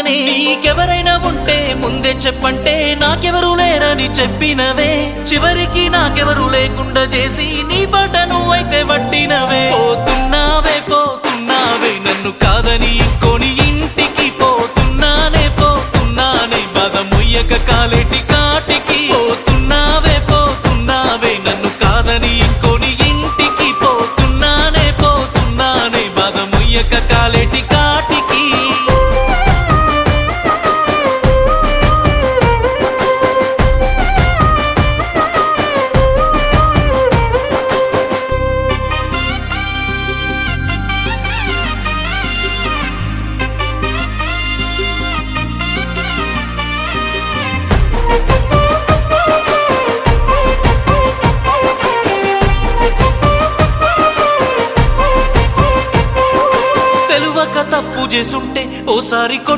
నన్నే. నీకెవరైనా ఉంటే ముందే చెప్పంటే నాకెవరు లేరని చెప్పినవే, చివరికి నాకెవరు లేకుండా చేసి నీ బాట నువ్వైతే పట్టినవే. పోతున్నావే పోతున్నావే నన్ను కాదని కొని ఇంటికి పోతున్నానే పోతున్నానే బాధ మొయ్యక కాలేటి కాటికి. పోతున్నావే పోతున్నావే నన్ను కాదని కొని ఇంటికి పోతున్నానే పోతున్నానే బాధ మొయ్యక కాలేటి కాటికి. తెలువక తప్పు చేసుంటే ఓసారి